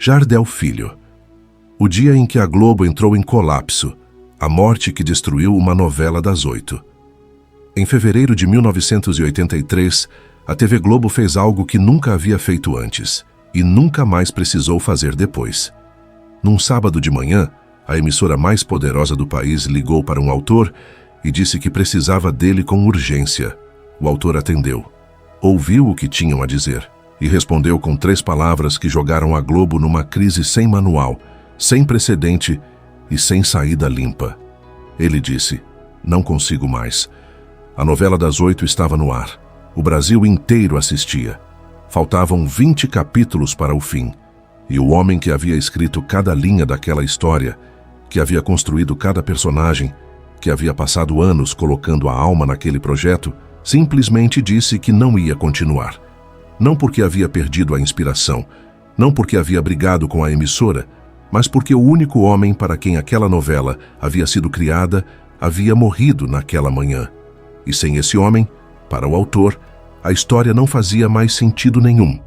Jardel Filho. O dia em que a Globo entrou em colapso, a morte que destruiu uma novela das 8. Em fevereiro de 1983, a TV Globo fez algo que nunca havia feito antes e nunca mais precisou fazer depois. Num sábado de manhã, a emissora mais poderosa do país ligou para um autor e disse que precisava dele com urgência. O autor atendeu, ouviu o que tinham a dizer e respondeu com 3 palavras que jogaram a Globo numa crise sem manual, sem precedente e sem saída limpa. Ele disse: "Não consigo mais." A novela das 8 estava no ar. O Brasil inteiro assistia. Faltavam 20 capítulos para o fim. E o homem que havia escrito cada linha daquela história, que havia construído cada personagem, que havia passado anos colocando a alma naquele projeto, simplesmente disse que não ia continuar. Não porque havia perdido a inspiração, não porque havia brigado com a emissora, mas porque o único homem para quem aquela novela havia sido criada havia morrido naquela manhã. E sem esse homem, para o autor, a história não fazia mais sentido nenhum.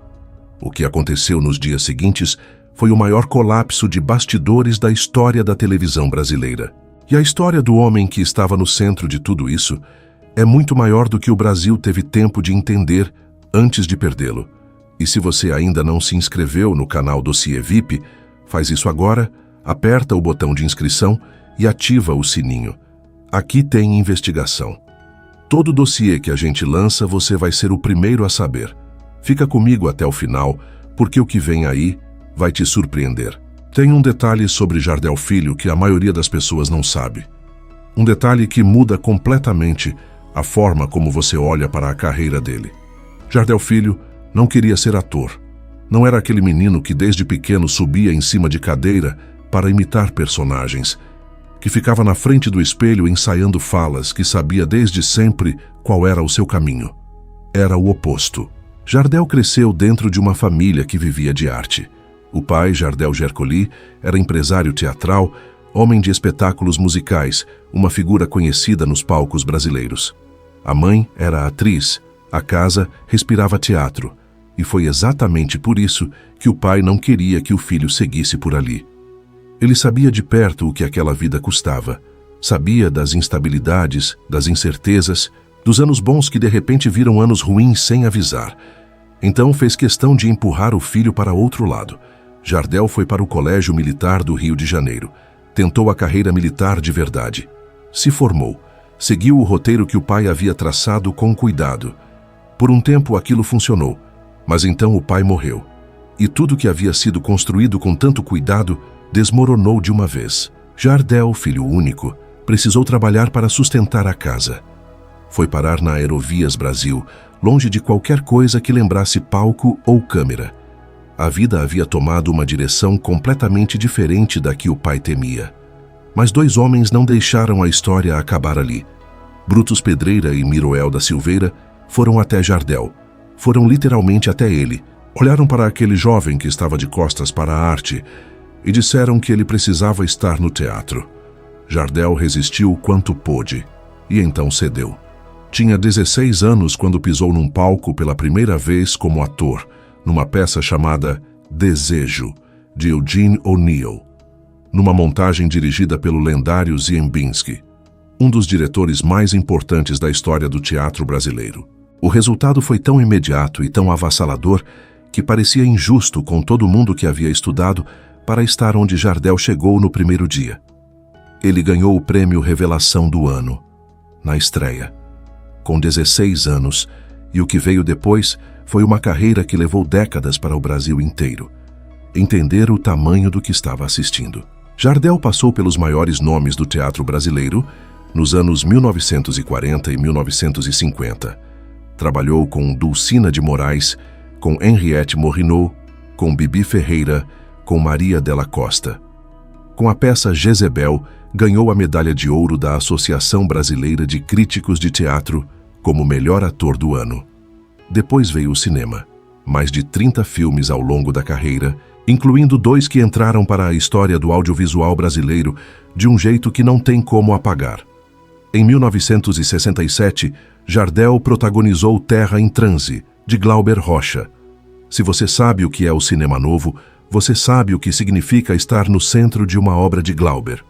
O que aconteceu nos dias seguintes foi o maior colapso de bastidores da história da televisão brasileira. E a história do homem que estava no centro de tudo isso é muito maior do que o Brasil teve tempo de entender antes de perdê-lo. E se você ainda não se inscreveu no canal Dossiê VIP, faz isso agora, aperta o botão de inscrição e ativa o sininho. Aqui tem investigação. Todo dossiê que a gente lança, você vai ser o primeiro a saber. Fica comigo até o final, porque o que vem aí vai te surpreender. Tem um detalhe sobre Jardel Filho que a maioria das pessoas não sabe. Um detalhe que muda completamente a forma como você olha para a carreira dele. Jardel Filho não queria ser ator. Não era aquele menino que desde pequeno subia em cima de cadeira para imitar personagens, que ficava na frente do espelho ensaiando falas, que sabia desde sempre qual era o seu caminho. Era o oposto. Jardel cresceu dentro de uma família que vivia de arte. O pai, Jardel Gercoli, era empresário teatral, homem de espetáculos musicais, uma figura conhecida nos palcos brasileiros. A mãe era atriz, a casa respirava teatro, e foi exatamente por isso que o pai não queria que o filho seguisse por ali. Ele sabia de perto o que aquela vida custava, sabia das instabilidades, das incertezas, dos anos bons que de repente viram anos ruins sem avisar. Então fez questão de empurrar o filho para outro lado. Jardel foi para o Colégio Militar do Rio de Janeiro. Tentou a carreira militar de verdade. Se formou. Seguiu o roteiro que o pai havia traçado com cuidado. Por um tempo aquilo funcionou, mas então o pai morreu. E tudo que havia sido construído com tanto cuidado desmoronou de uma vez. Jardel, filho único, precisou trabalhar para sustentar a casa. Foi parar na Aerovias Brasil, longe de qualquer coisa que lembrasse palco ou câmera. A vida havia tomado uma direção completamente diferente da que o pai temia. Mas 2 homens não deixaram a história acabar ali. Brutus Pedreira e Miroel da Silveira foram até Jardel. Foram literalmente até ele. Olharam para aquele jovem que estava de costas para a arte e disseram que ele precisava estar no teatro. Jardel resistiu quanto pôde e então cedeu. Tinha 16 anos quando pisou num palco pela primeira vez como ator, numa peça chamada Desejo, de Eugene O'Neill, numa montagem dirigida pelo lendário Ziembinski, um dos diretores mais importantes da história do teatro brasileiro. O resultado foi tão imediato e tão avassalador que parecia injusto com todo mundo que havia estudado para estar onde Jardel chegou no primeiro dia. Ele ganhou o prêmio Revelação do Ano, na estreia, com 16 anos, e o que veio depois foi uma carreira que levou décadas para o Brasil inteiro entender o tamanho do que estava assistindo. Jardel passou pelos maiores nomes do teatro brasileiro nos anos 1940 e 1950. Trabalhou com Dulcina de Moraes, com Henriette Morinot, com Bibi Ferreira, com Maria Della Costa. Com a peça Jezebel, ganhou a medalha de ouro da Associação Brasileira de Críticos de Teatro como melhor ator do ano. Depois veio o cinema. Mais de 30 filmes ao longo da carreira, incluindo 2 que entraram para a história do audiovisual brasileiro de um jeito que não tem como apagar. Em 1967, Jardel protagonizou Terra em Transe, de Glauber Rocha. Se você sabe o que é o cinema novo, você sabe o que significa estar no centro de uma obra de Glauber.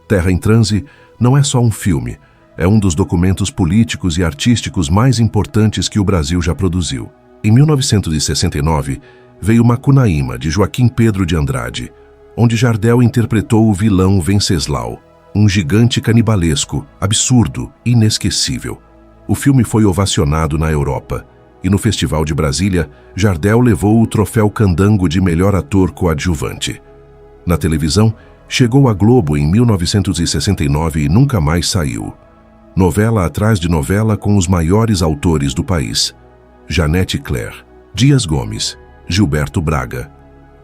Terra em Transe não é só um filme, é um dos documentos políticos e artísticos mais importantes que o Brasil já produziu. Em 1969, veio Macunaíma, de Joaquim Pedro de Andrade, onde Jardel interpretou o vilão Venceslau, um gigante canibalesco, absurdo, inesquecível. O filme foi ovacionado na Europa, e no Festival de Brasília, Jardel levou o troféu Candango de melhor ator coadjuvante. Na televisão, chegou à Globo em 1969 e nunca mais saiu. Novela atrás de novela com os maiores autores do país: Janete Claire, Dias Gomes, Gilberto Braga.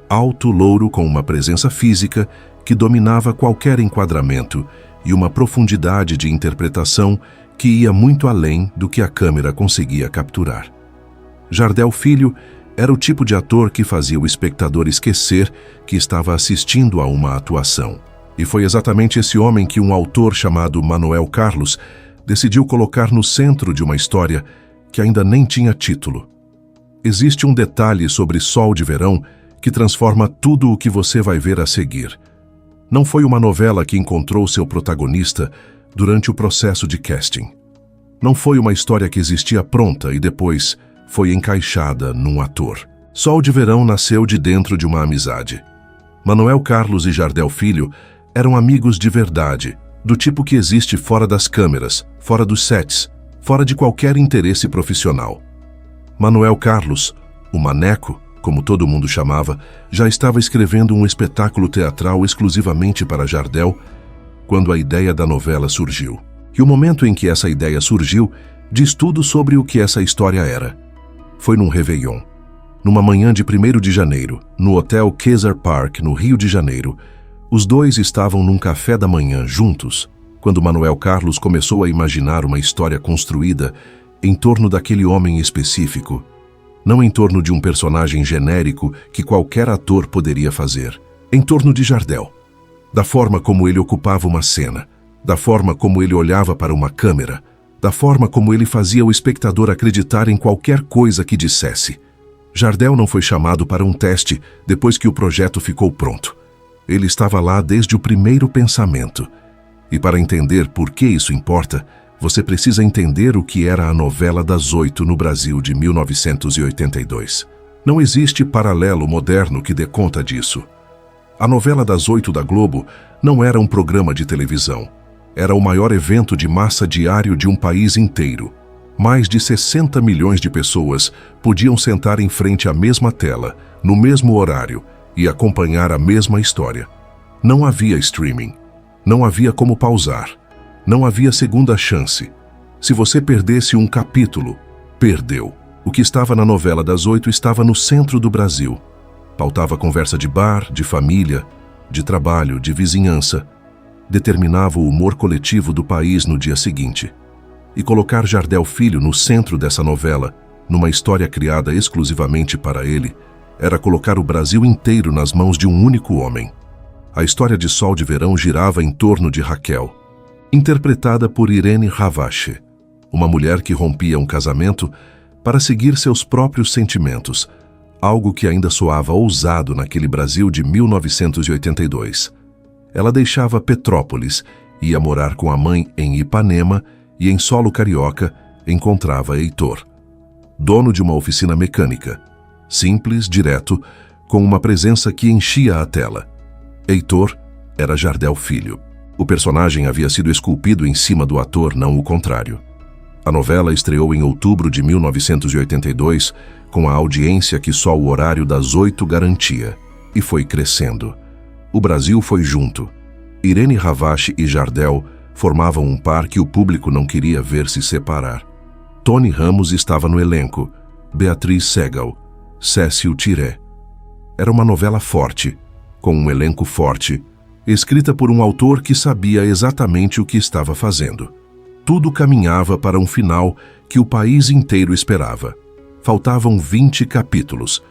Alto louro com uma presença física que dominava qualquer enquadramento e uma profundidade de interpretação que ia muito além do que a câmera conseguia capturar. Jardel Filho era o tipo de ator que fazia o espectador esquecer que estava assistindo a uma atuação. E foi exatamente esse homem que um autor chamado Manuel Carlos decidiu colocar no centro de uma história que ainda nem tinha título. Existe um detalhe sobre Sol de Verão que transforma tudo o que você vai ver a seguir. Não foi uma novela que encontrou seu protagonista durante o processo de casting. Não foi uma história que existia pronta e depois foi encaixada num ator. Sol de Verão nasceu de dentro de uma amizade. Manuel Carlos e Jardel Filho eram amigos de verdade, do tipo que existe fora das câmeras, fora dos sets, fora de qualquer interesse profissional. Manuel Carlos, o Maneco, como todo mundo chamava, já estava escrevendo um espetáculo teatral exclusivamente para Jardel quando a ideia da novela surgiu. E o momento em que essa ideia surgiu diz tudo sobre o que essa história era. Foi num Réveillon. Numa manhã de 1º de janeiro, no Hotel Kaiser Park, no Rio de Janeiro, os dois estavam num café da manhã juntos, quando Manuel Carlos começou a imaginar uma história construída em torno daquele homem específico, não em torno de um personagem genérico que qualquer ator poderia fazer, em torno de Jardel, da forma como ele ocupava uma cena, da forma como ele olhava para uma câmera, da forma como ele fazia o espectador acreditar em qualquer coisa que dissesse. Jardel não foi chamado para um teste depois que o projeto ficou pronto. Ele estava lá desde o primeiro pensamento. E para entender por que isso importa, você precisa entender o que era a novela das 8 no Brasil de 1982. Não existe paralelo moderno que dê conta disso. A novela das 8 da Globo não era um programa de televisão. Era o maior evento de massa diário de um país inteiro. Mais de 60 milhões de pessoas podiam sentar em frente à mesma tela, no mesmo horário, e acompanhar a mesma história. Não havia streaming. Não havia como pausar. Não havia segunda chance. Se você perdesse um capítulo, perdeu. O que estava na novela das 8 estava no centro do Brasil. Pautava conversa de bar, de família, de trabalho, de vizinhança. Determinava o humor coletivo do país no dia seguinte. E colocar Jardel Filho no centro dessa novela, numa história criada exclusivamente para ele, era colocar o Brasil inteiro nas mãos de um único homem. A história de Sol de Verão girava em torno de Raquel, interpretada por Irene Ravache, uma mulher que rompia um casamento para seguir seus próprios sentimentos, algo que ainda soava ousado naquele Brasil de 1982. Ela deixava Petrópolis, ia morar com a mãe em Ipanema e em solo carioca encontrava Heitor, dono de uma oficina mecânica, simples, direto, com uma presença que enchia a tela. Heitor era Jardel Filho. O personagem havia sido esculpido em cima do ator, não o contrário. A novela estreou em outubro de 1982, com a audiência que só o horário das 8 garantia, e foi crescendo. O Brasil foi junto. Irene Ravache e Jardel formavam um par que o público não queria ver se separar. Tony Ramos estava no elenco, Beatriz Segal, Cécil Tiré. Era uma novela forte, com um elenco forte, escrita por um autor que sabia exatamente o que estava fazendo. Tudo caminhava para um final que o país inteiro esperava. Faltavam 20 capítulos.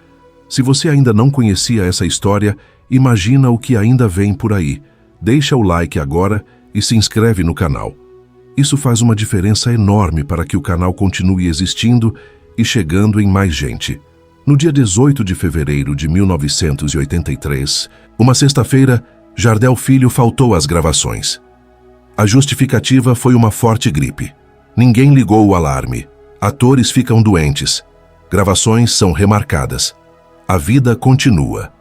Se você ainda não conhecia essa história, imagina o que ainda vem por aí. Deixa o like agora e se inscreve no canal. Isso faz uma diferença enorme para que o canal continue existindo e chegando em mais gente. No dia 18 de fevereiro de 1983, uma sexta-feira, Jardel Filho faltou às gravações. A justificativa foi uma forte gripe. Ninguém ligou o alarme. Atores ficam doentes. Gravações são remarcadas. A vida continua.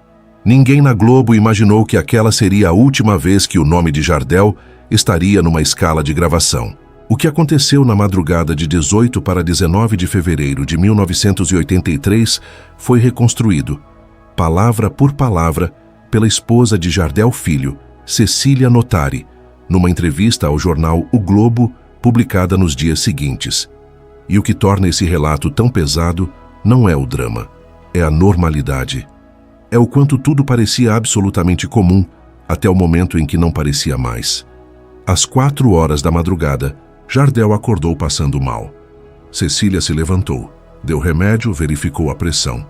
Ninguém na Globo imaginou que aquela seria a última vez que o nome de Jardel estaria numa escala de gravação. O que aconteceu na madrugada de 18 para 19 de fevereiro de 1983 foi reconstruído, palavra por palavra, pela esposa de Jardel Filho, Cecília Notari, numa entrevista ao jornal O Globo, publicada nos dias seguintes. E o que torna esse relato tão pesado não é o drama, é a normalidade. É o quanto tudo parecia absolutamente comum, até o momento em que não parecia mais. Às 4 horas da madrugada, Jardel acordou passando mal. Cecília se levantou, deu remédio, verificou a pressão.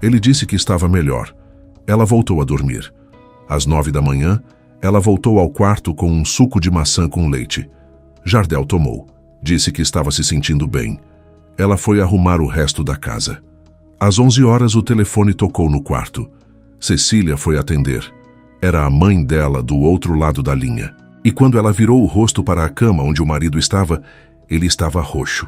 Ele disse que estava melhor. Ela voltou a dormir. Às 9 da manhã, ela voltou ao quarto com um suco de maçã com leite. Jardel tomou. Disse que estava se sentindo bem. Ela foi arrumar o resto da casa. Às 11 horas, o telefone tocou no quarto. Cecília foi atender. Era a mãe dela do outro lado da linha. E quando ela virou o rosto para a cama onde o marido estava, ele estava roxo.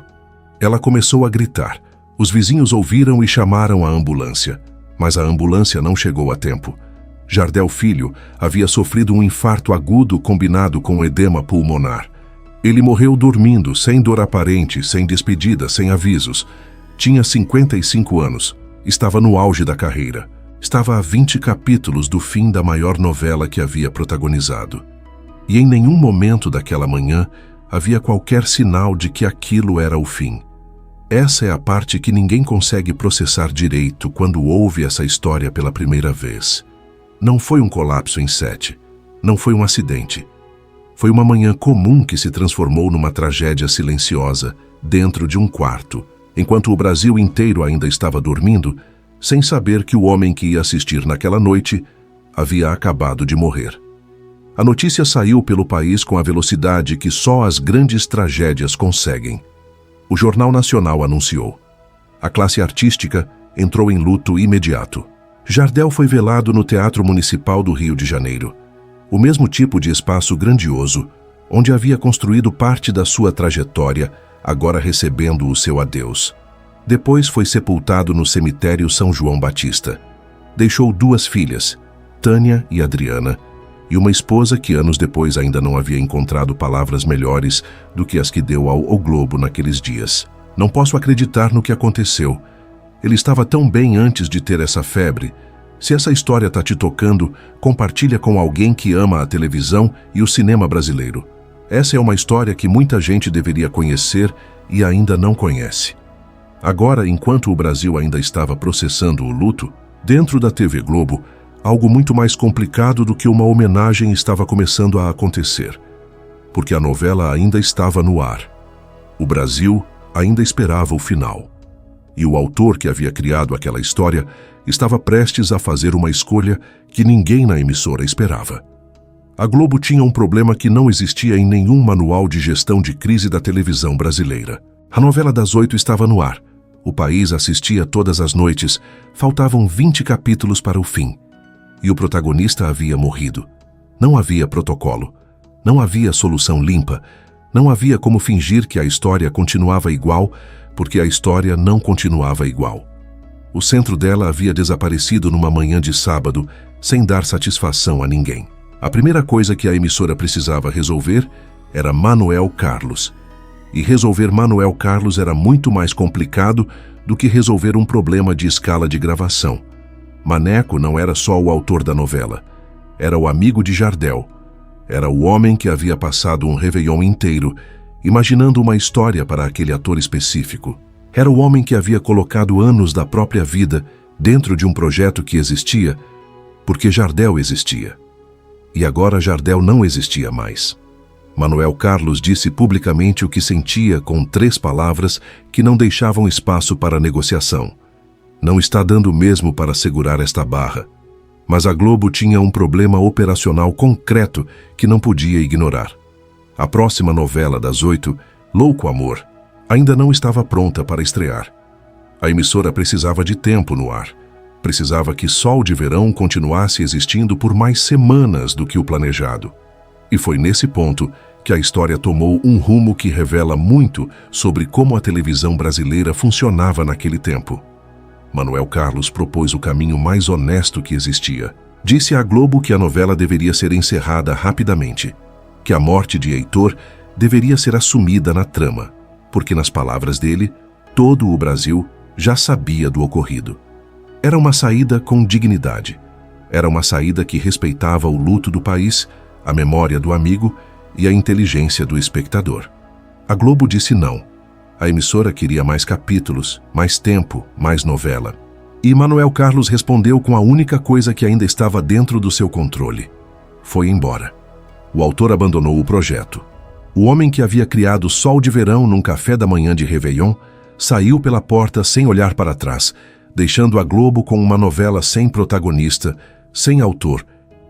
Ela começou a gritar. Os vizinhos ouviram e chamaram a ambulância. Mas a ambulância não chegou a tempo. Jardel Filho havia sofrido um infarto agudo combinado com edema pulmonar. Ele morreu dormindo, sem dor aparente, sem despedida, sem avisos. Tinha 55 anos. Estava no auge da carreira. Estava a 20 capítulos do fim da maior novela que havia protagonizado. E em nenhum momento daquela manhã havia qualquer sinal de que aquilo era o fim. Essa é a parte que ninguém consegue processar direito quando ouve essa história pela primeira vez. Não foi um colapso em 7. Não foi um acidente. Foi uma manhã comum que se transformou numa tragédia silenciosa dentro de um quarto, enquanto o Brasil inteiro ainda estava dormindo, sem saber que o homem que ia assistir naquela noite havia acabado de morrer. A notícia saiu pelo país com a velocidade que só as grandes tragédias conseguem. O Jornal Nacional anunciou. A classe artística entrou em luto imediato. Jardel foi velado no Teatro Municipal do Rio de Janeiro. O mesmo tipo de espaço grandioso, onde havia construído parte da sua trajetória, agora recebendo o seu adeus. Depois foi sepultado no cemitério São João Batista. Deixou 2 filhas, Tânia e Adriana, e uma esposa que anos depois ainda não havia encontrado palavras melhores do que as que deu ao O Globo naqueles dias. Não posso acreditar no que aconteceu. Ele estava tão bem antes de ter essa febre. Se essa história está te tocando, compartilha com alguém que ama a televisão e o cinema brasileiro. Essa é uma história que muita gente deveria conhecer e ainda não conhece. Agora, enquanto o Brasil ainda estava processando o luto, dentro da TV Globo, algo muito mais complicado do que uma homenagem estava começando a acontecer, porque a novela ainda estava no ar. O Brasil ainda esperava o final. E o autor que havia criado aquela história estava prestes a fazer uma escolha que ninguém na emissora esperava. A Globo tinha um problema que não existia em nenhum manual de gestão de crise da televisão brasileira. A novela das 8 estava no ar. O país assistia todas as noites. Faltavam 20 capítulos para o fim. E o protagonista havia morrido. Não havia protocolo. Não havia solução limpa. Não havia como fingir que a história continuava igual, porque a história não continuava igual. O centro dela havia desaparecido numa manhã de sábado, sem dar satisfação a ninguém. A primeira coisa que a emissora precisava resolver era Manuel Carlos. E resolver Manuel Carlos era muito mais complicado do que resolver um problema de escala de gravação. Maneco não era só o autor da novela. Era o amigo de Jardel. Era o homem que havia passado um réveillon inteiro, imaginando uma história para aquele ator específico. Era o homem que havia colocado anos da própria vida dentro de um projeto que existia, porque Jardel existia. E agora Jardel não existia mais. Manuel Carlos disse publicamente o que sentia com 3 palavras que não deixavam espaço para negociação. Não está dando mesmo para segurar esta barra. Mas a Globo tinha um problema operacional concreto que não podia ignorar. A próxima novela das 8, Louco Amor, ainda não estava pronta para estrear. A emissora precisava de tempo no ar. Precisava que Sol de Verão continuasse existindo por mais semanas do que o planejado. E foi nesse ponto que a história tomou um rumo que revela muito sobre como a televisão brasileira funcionava naquele tempo. Manuel Carlos propôs o caminho mais honesto que existia. Disse à Globo que a novela deveria ser encerrada rapidamente, que a morte de Heitor deveria ser assumida na trama, porque, nas palavras dele, todo o Brasil já sabia do ocorrido. Era uma saída com dignidade. Era uma saída que respeitava o luto do país, a memória do amigo e a inteligência do espectador. A Globo disse não. A emissora queria mais capítulos, mais tempo, mais novela. E Manuel Carlos respondeu com a única coisa que ainda estava dentro do seu controle. Foi embora. O autor abandonou o projeto. O homem que havia criado Sol de Verão num café da manhã de Réveillon saiu pela porta sem olhar para trás, deixando a Globo com uma novela sem protagonista, sem autor,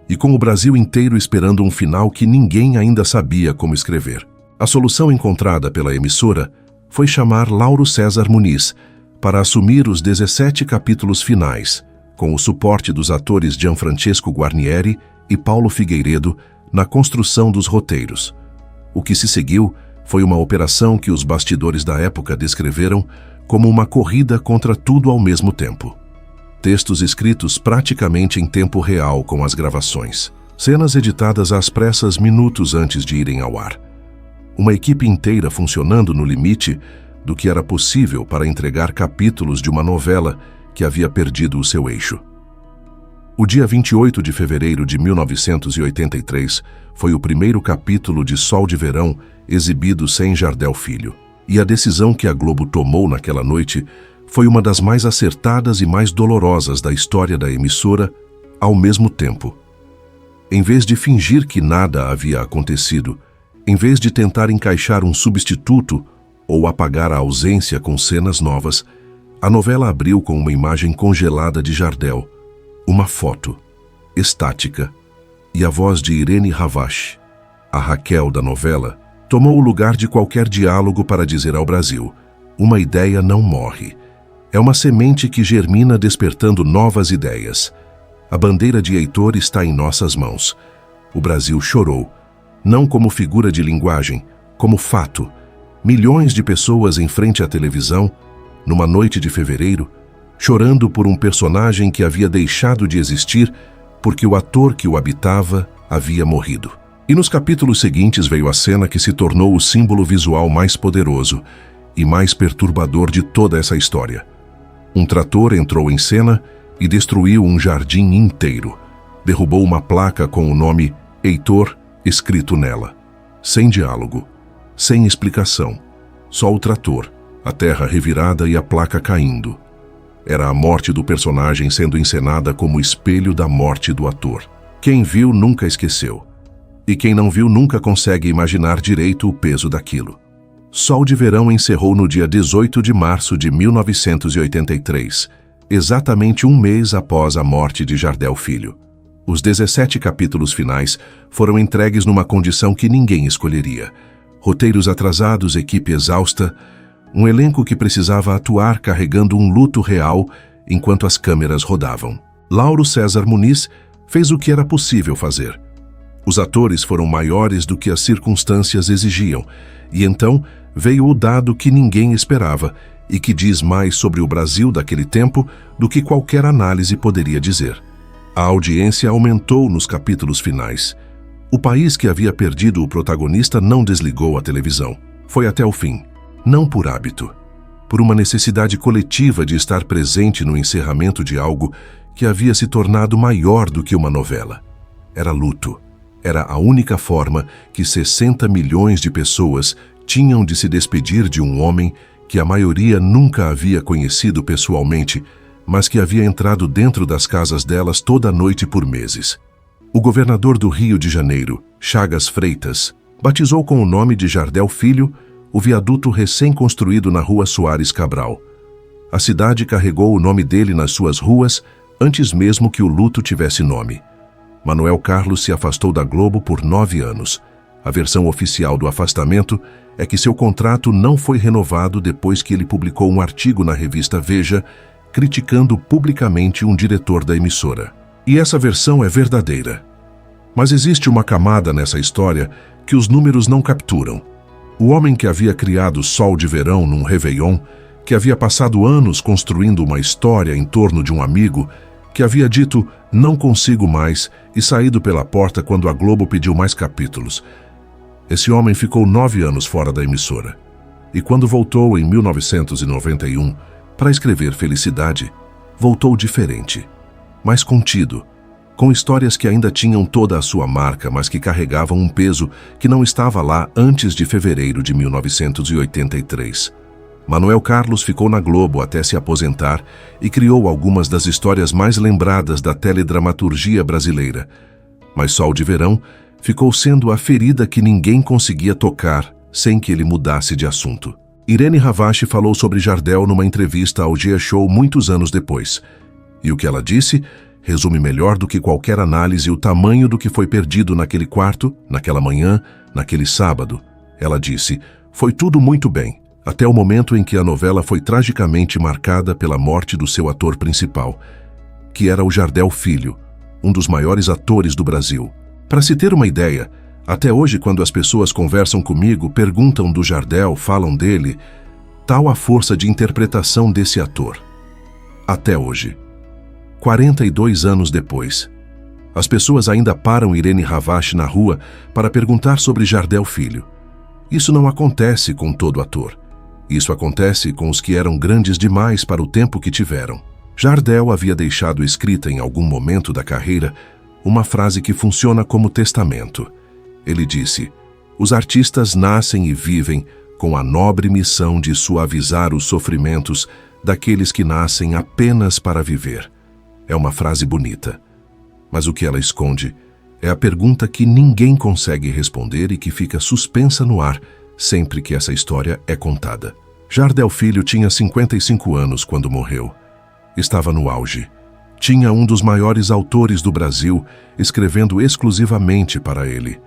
e com o Brasil inteiro esperando um final que ninguém ainda sabia como escrever. A solução encontrada pela emissora foi chamar Lauro César Muniz para assumir os 17 capítulos finais, com o suporte dos atores Gianfrancesco Guarnieri e Paulo Figueiredo na construção dos roteiros. O que se seguiu foi uma operação que os bastidores da época descreveram como uma corrida contra tudo ao mesmo tempo. Textos escritos praticamente em tempo real com as gravações. Cenas editadas às pressas minutos antes de irem ao ar. Uma equipe inteira funcionando no limite do que era possível para entregar capítulos de uma novela que havia perdido o seu eixo. O dia 28 de fevereiro de 1983 foi o primeiro capítulo de Sol de Verão exibido sem Jardel Filho. E a decisão que a Globo tomou naquela noite foi uma das mais acertadas e mais dolorosas da história da emissora ao mesmo tempo. Em vez de fingir que nada havia acontecido, em vez de tentar encaixar um substituto ou apagar a ausência com cenas novas, a novela abriu com uma imagem congelada de Jardel, uma foto, estática, e a voz de Irene Ravache, a Raquel da novela, tomou o lugar de qualquer diálogo para dizer ao Brasil: uma ideia não morre. É uma semente que germina despertando novas ideias. A bandeira de Heitor está em nossas mãos. O Brasil chorou, não como figura de linguagem, como fato. Milhões de pessoas em frente à televisão, numa noite de fevereiro, chorando por um personagem que havia deixado de existir porque o ator que o habitava havia morrido. E nos capítulos seguintes veio a cena que se tornou o símbolo visual mais poderoso e mais perturbador de toda essa história. Um trator entrou em cena e destruiu um jardim inteiro. Derrubou uma placa com o nome Heitor escrito nela. Sem diálogo, sem explicação. Só o trator, a terra revirada e a placa caindo. Era a morte do personagem sendo encenada como espelho da morte do ator. Quem viu nunca esqueceu. E quem não viu nunca consegue imaginar direito o peso daquilo. Sol de Verão encerrou no dia 18 de março de 1983, exatamente um mês após a morte de Jardel Filho. Os 17 capítulos finais foram entregues numa condição que ninguém escolheria. Roteiros atrasados, equipe exausta, um elenco que precisava atuar carregando um luto real enquanto as câmeras rodavam. Lauro César Muniz fez o que era possível fazer. Os atores foram maiores do que as circunstâncias exigiam, e então veio o dado que ninguém esperava e que diz mais sobre o Brasil daquele tempo do que qualquer análise poderia dizer. A audiência aumentou nos capítulos finais. O país que havia perdido o protagonista não desligou a televisão. Foi até o fim, não por hábito, por uma necessidade coletiva de estar presente no encerramento de algo que havia se tornado maior do que uma novela. Era luto. Era a única forma que 60 milhões de pessoas tinham de se despedir de um homem que a maioria nunca havia conhecido pessoalmente, mas que havia entrado dentro das casas delas toda noite por meses. O governador do Rio de Janeiro, Chagas Freitas, batizou com o nome de Jardel Filho o viaduto recém-construído na Rua Soares Cabral. A cidade carregou o nome dele nas suas ruas antes mesmo que o luto tivesse nome. Manuel Carlos se afastou da Globo por 9 anos. A versão oficial do afastamento é que seu contrato não foi renovado depois que ele publicou um artigo na revista Veja criticando publicamente um diretor da emissora. E essa versão é verdadeira. Mas existe uma camada nessa história que os números não capturam. O homem que havia criado Sol de Verão num Réveillon, que havia passado anos construindo uma história em torno de um amigo, que havia dito "não consigo mais" e saído pela porta quando a Globo pediu mais capítulos. Esse homem ficou 9 anos fora da emissora. E quando voltou em 1991 para escrever Felicidade, voltou diferente, mais contido, com histórias que ainda tinham toda a sua marca, mas que carregavam um peso que não estava lá antes de fevereiro de 1983. Manuel Carlos ficou na Globo até se aposentar e criou algumas das histórias mais lembradas da teledramaturgia brasileira. Mas Sol de Verão ficou sendo a ferida que ninguém conseguia tocar sem que ele mudasse de assunto. Irene Ravache falou sobre Jardel numa entrevista ao G-Show muitos anos depois. E o que ela disse resume melhor do que qualquer análise o tamanho do que foi perdido naquele quarto, naquela manhã, naquele sábado. Ela disse: "Foi tudo muito bem, até o momento em que a novela foi tragicamente marcada pela morte do seu ator principal, que era o Jardel Filho, um dos maiores atores do Brasil. Para se ter uma ideia, até hoje quando as pessoas conversam comigo, perguntam do Jardel, falam dele, tal a força de interpretação desse ator. Até hoje. 42 anos depois. As pessoas ainda param Irene Ravache na rua para perguntar sobre Jardel Filho. Isso não acontece com todo ator. Isso acontece com os que eram grandes demais para o tempo que tiveram. Jardel havia deixado escrita em algum momento da carreira uma frase que funciona como testamento. Ele disse: "Os artistas nascem e vivem com a nobre missão de suavizar os sofrimentos daqueles que nascem apenas para viver." É uma frase bonita, mas o que ela esconde é a pergunta que ninguém consegue responder e que fica suspensa no ar sempre que essa história é contada. Jardel Filho tinha 55 anos quando morreu. Estava no auge. Tinha um dos maiores autores do Brasil escrevendo exclusivamente para ele.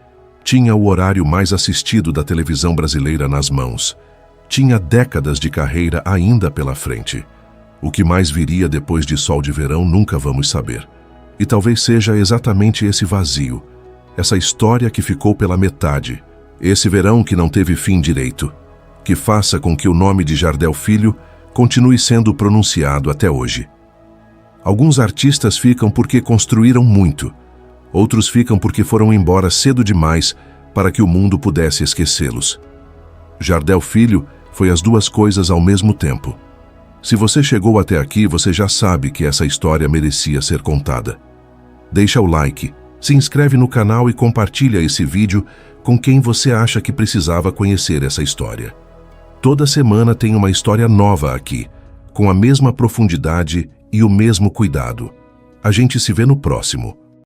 Tinha o horário mais assistido da televisão brasileira nas mãos. Tinha décadas de carreira ainda pela frente. O que mais viria depois de Sol de Verão nunca vamos saber. E talvez seja exatamente esse vazio, essa história que ficou pela metade, esse verão que não teve fim direito, que faça com que o nome de Jardel Filho continue sendo pronunciado até hoje. Alguns artistas ficam porque construíram muito, outros ficam porque foram embora cedo demais para que o mundo pudesse esquecê-los. Jardel Filho foi as duas coisas ao mesmo tempo. Se você chegou até aqui, você já sabe que essa história merecia ser contada. Deixa o like, se inscreve no canal e compartilha esse vídeo com quem você acha que precisava conhecer essa história. Toda semana tem uma história nova aqui, com a mesma profundidade e o mesmo cuidado. A gente se vê no próximo.